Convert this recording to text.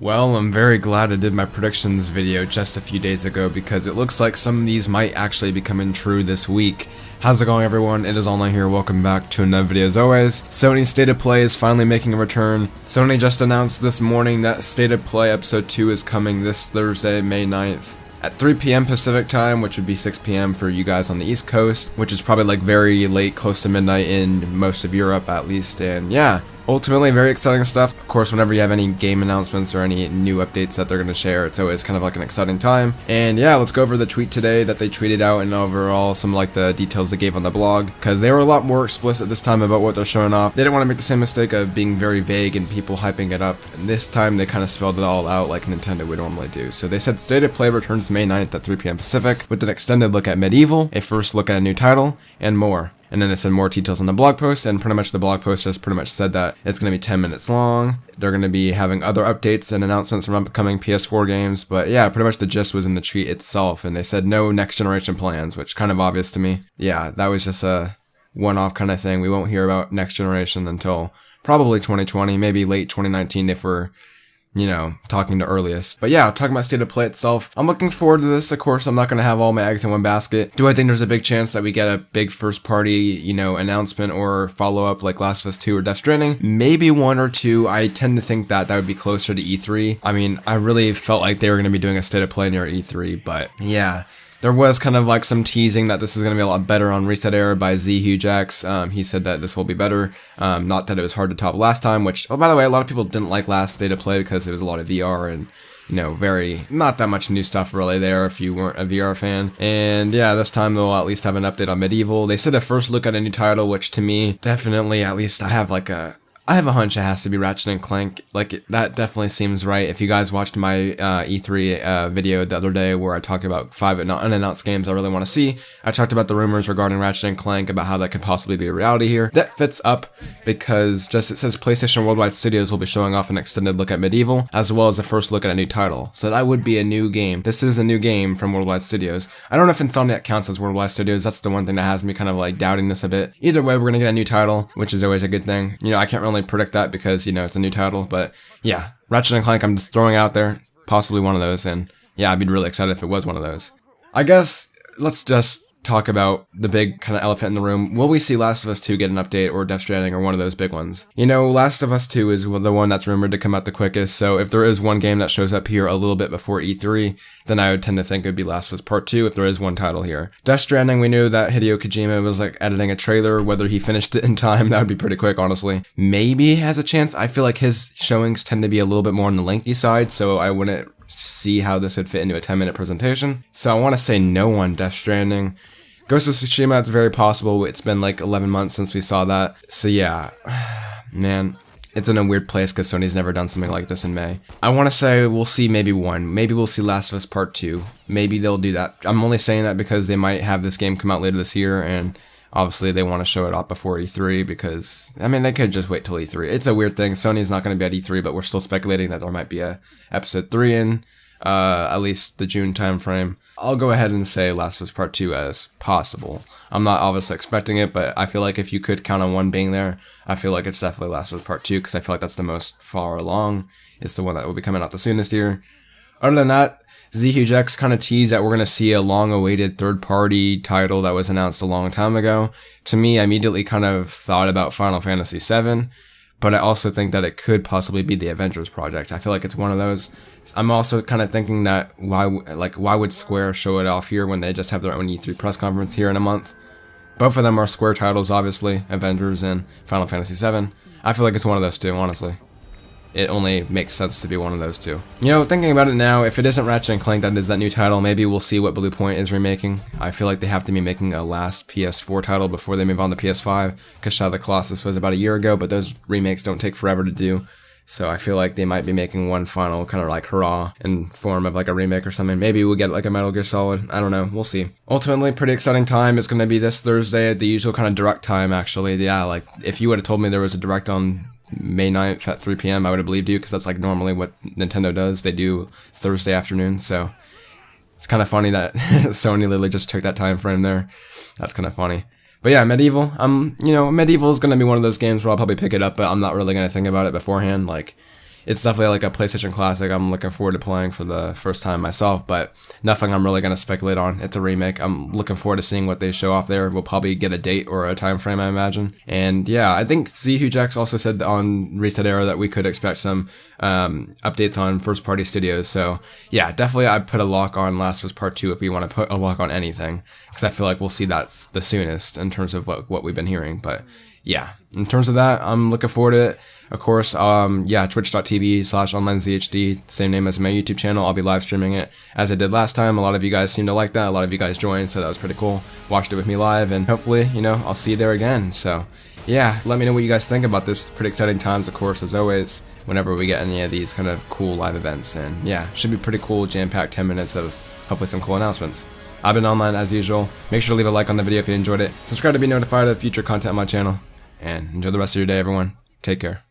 Well, I'm very glad I did my predictions video just a few days ago because it looks like some of these might actually be coming true this week. How's it going, everyone? It is Online here. Welcome back to another video as always. Sony's State of Play is finally making a return. Sony just announced this morning that State of Play Episode 2 is coming this Thursday, May 9th. At 3 p.m. Pacific time, which would be 6 p.m. for you guys on the East Coast, which is probably like very late, close to midnight in most of Europe at least, and yeah. Ultimately, very exciting stuff. Of course, whenever you have any game announcements or any new updates that they're going to share, it's always kind of like an exciting time. And yeah, let's go over the tweet today that they tweeted out and overall some like the details they gave on the blog, because they were a lot more explicit this time about what they're showing off. They didn't want to make the same mistake of being very vague and people hyping it up. And this time, they kind of spelled it all out like Nintendo would normally do. So they said State of Play returns May 9th at 3 p.m. Pacific with an extended look at Medieval, a first look at a new title, and more. And then it said more details on the blog post, and pretty much the blog post just pretty much said that it's going to be 10 minutes long. They're going to be having other updates and announcements from upcoming PS4 games, but yeah, pretty much the gist was in the tweet itself, and they said no next generation plans, which kind of obvious to me. Yeah, that was just a one-off kind of thing. We won't hear about next generation until probably 2020, maybe late 2019 if we're talking to earliest. But yeah, talking about State of Play itself, I'm looking forward to this. Of course, I'm not going to have all my eggs in one basket. Do I think there's a big chance that we get a big first party, announcement or follow-up like Last of Us 2 or Death Stranding? Maybe one or two. I tend to think that would be closer to E3. I mean, I really felt like they were going to be doing a State of Play near E3, but yeah. There was kind of like some teasing that this is going to be a lot better on Reset Era by ZHugeX. He said that this will be better. Not that it was hard to top last time, which, oh, by the way, a lot of people didn't like last State of Play because it was a lot of VR and, very, not that much new stuff really there if you weren't a VR fan. And yeah, this time they'll at least have an update on Medieval. They said a first look at a new title, which to me, definitely, at least I have a hunch it has to be Ratchet & Clank. Like, that definitely seems right. If you guys watched my E3 video the other day where I talked about 5 unannounced games I really want to see, I talked about the rumors regarding Ratchet & Clank, about how that could possibly be a reality here. That fits up because it says PlayStation Worldwide Studios will be showing off an extended look at Medieval, as well as a first look at a new title. So that would be a new game. This is a new game from Worldwide Studios. I don't know if Insomniac counts as Worldwide Studios. That's the one thing that has me kind of like doubting this a bit. Either way, we're going to get a new title, which is always a good thing. I can't really predict that because, it's a new title, but yeah, Ratchet & Clank, I'm just throwing out there, possibly one of those, and yeah, I'd be really excited if it was one of those. I guess, let's just talk about the big kind of elephant in the room. Will we see Last of Us 2 get an update, or Death Stranding, or one of those big ones? Last of Us 2 is the one that's rumored to come out the quickest, so if there is one game that shows up here a little bit before E3, then I would tend to think it would be Last of Us Part 2 if there is one title here. Death Stranding, we knew that Hideo Kojima was editing a trailer. Whether he finished it in time, that would be pretty quick, honestly. Maybe he has a chance. I feel like his showings tend to be a little bit more on the lengthy side, so I wouldn't see how this would fit into a 10-minute presentation. So I want to say no on Death Stranding. Ghost of Tsushima, it's very possible. It's been like 11 months since we saw that. So yeah, man, it's in a weird place because Sony's never done something like this in May. I want to say we'll see maybe one. Maybe we'll see Last of Us Part 2. Maybe they'll do that. I'm only saying that because they might have this game come out later this year, and obviously they want to show it off before E3 because, they could just wait till E3. It's a weird thing. Sony's not going to be at E3, but we're still speculating that there might be a Episode 3 in at least the June timeframe. I'll go ahead and say Last of Us Part 2 as possible. I'm not obviously expecting it, but I feel like if you could count on one being there, I feel like it's definitely Last of Us Part 2, because I feel like that's the most far along. It's the one that will be coming out the soonest year. Other than that, ZHugeX kind of teased that we're going to see a long-awaited third-party title that was announced a long time ago. To me, I immediately kind of thought about Final Fantasy VII, but I also think that it could possibly be the Avengers project. I feel like it's one of those. I'm also kind of thinking that why would Square show it off here when they just have their own E3 press conference here in a month? Both of them are Square titles, obviously, Avengers and Final Fantasy VII. I feel like it's one of those two, honestly. It only makes sense to be one of those two. Thinking about it now, if it isn't Ratchet & Clank that is that new title, maybe we'll see what Blue Point is remaking. I feel like they have to be making a last PS4 title before they move on to PS5, because Shadow of the Colossus was about a year ago, but those remakes don't take forever to do. So I feel like they might be making one final kind of like hurrah in form of like a remake or something. Maybe we'll get like a Metal Gear Solid. I don't know. We'll see. Ultimately, pretty exciting time. It's going to be this Thursday at the usual kind of direct time, actually. Yeah, like if you would have told me there was a direct on May 9th at 3 p.m., I would have believed you, because that's like normally what Nintendo does. They do Thursday afternoon, so it's kind of funny that Sony literally just took that time frame there. That's kind of funny. But yeah, Medieval, Medieval is going to be one of those games where I'll probably pick it up, but I'm not really going to think about it beforehand. Like, it's definitely like a PlayStation classic. I'm looking forward to playing for the first time myself, but nothing I'm really going to speculate on. It's a remake. I'm looking forward to seeing what they show off there. We'll probably get a date or a time frame, I imagine. And yeah, I think ZHugeX also said on Reset Era that we could expect some updates on first party studios. So yeah, definitely I'd put a lock on Last of Us Part 2 if we want to put a lock on anything, because I feel like we'll see that's the soonest in terms of what we've been hearing. But yeah, in terms of that, I'm looking forward to it. Of course, yeah, twitch.tv/OnlineZhD, same name as my YouTube channel. I'll be live streaming it as I did last time. A lot of you guys seem to like that. A lot of you guys joined, so that was pretty cool. Watched it with me live, and hopefully, I'll see you there again. So yeah, let me know what you guys think about this. Pretty exciting times, of course, as always, whenever we get any of these kind of cool live events. And yeah, should be pretty cool, jam-packed 10 minutes of hopefully some cool announcements. I've been online as usual. Make sure to leave a like on the video if you enjoyed it. Subscribe to be notified of future content on my channel. And enjoy the rest of your day, everyone. Take care.